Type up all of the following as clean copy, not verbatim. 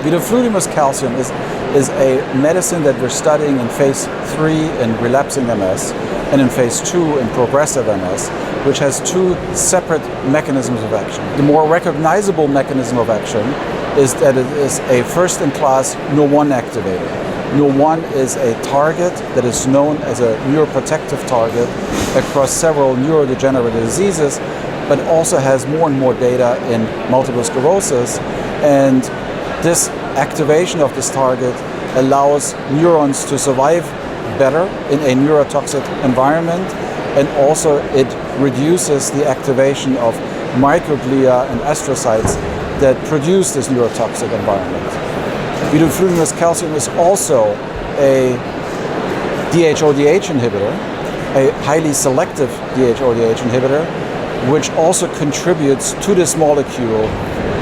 Vidofludimus calcium is a medicine that we're studying in phase 3 in relapsing MS and in phase 2 in progressive MS, which has two separate mechanisms of action. The more recognizable mechanism of action is that it is a first-in-class Nurr1 activator. Nurr1 is a target that is known as a neuroprotective target across several neurodegenerative diseases, but also has more and more data in multiple sclerosis. And this activation of this target allows neurons to survive better in a neurotoxic environment, and also it reduces the activation of microglia and astrocytes that produce this neurotoxic environment. Vidofludimus calcium is also a DHODH inhibitor, a highly selective DHODH inhibitor, which also contributes to this molecule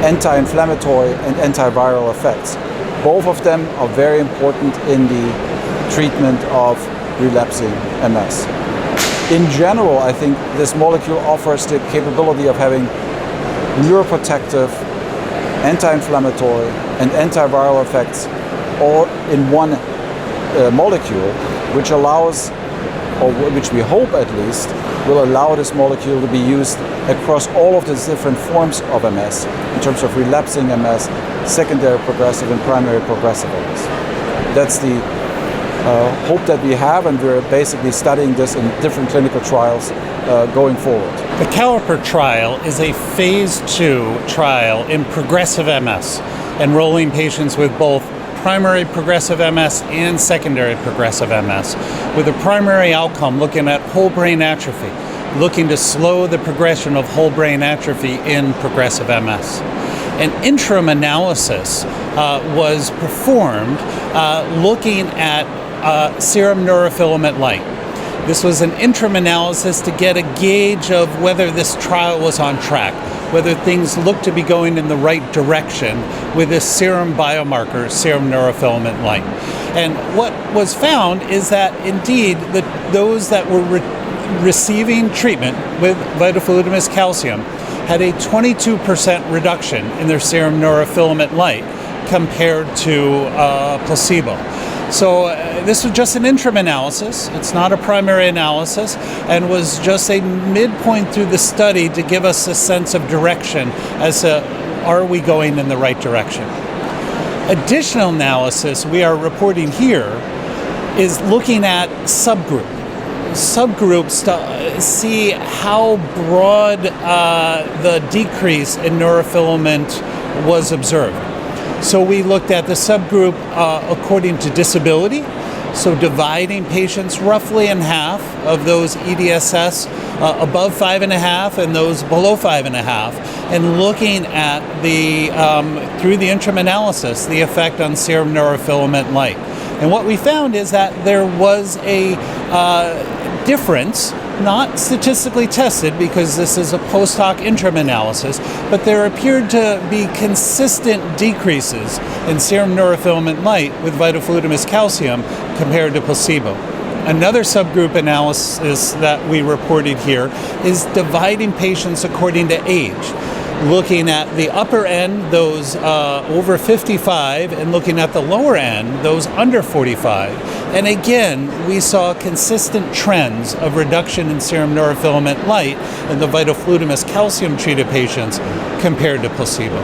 anti-inflammatory and antiviral effects. Both of them are very important in the treatment of relapsing MS. In general, I think this molecule offers the capability of having neuroprotective, anti-inflammatory, and antiviral effects all in one molecule, which allows, or which we hope at least, will allow this molecule to be used across all of the different forms of MS, in terms of relapsing MS, secondary progressive, and primary progressive MS. That's the hope that we have, and we're basically studying this in different clinical trials going forward. The CALIPER trial is a phase 2 trial in progressive MS, enrolling patients with both primary progressive MS and secondary progressive MS, with a primary outcome looking at whole brain atrophy, looking to slow the progression of whole brain atrophy in progressive MS. An interim analysis was performed looking at serum neurofilament light. This was an interim analysis to get a gauge of whether this trial was on track, whether things looked to be going in the right direction with this serum biomarker, serum neurofilament light. And what was found is that indeed those that were receiving treatment with Vidofludimus calcium had a 22% reduction in their serum neurofilament light compared to placebo. So this was just an interim analysis. It's not a primary analysis, and was just a midpoint through the study to give us a sense of direction as to, are we going in the right direction? Additional analysis we are reporting here is looking at subgroups to see how broad the decrease in neurofilament was observed. So we looked at the subgroup according to disability, so dividing patients roughly in half of those EDSS above 5.5 and those below 5.5, and looking at the through the interim analysis the effect on serum neurofilament light. And what we found is that there was a difference, not statistically tested because this is a post hoc interim analysis, but there appeared to be consistent decreases in serum neurofilament light with Vidofludimus calcium compared to placebo. Another subgroup analysis that we reported here is dividing patients according to age, looking at the upper end, those over 55, and looking at the lower end, those under 45. And again, we saw consistent trends of reduction in serum neurofilament light in the Vidofludimus calcium treated patients compared to placebo.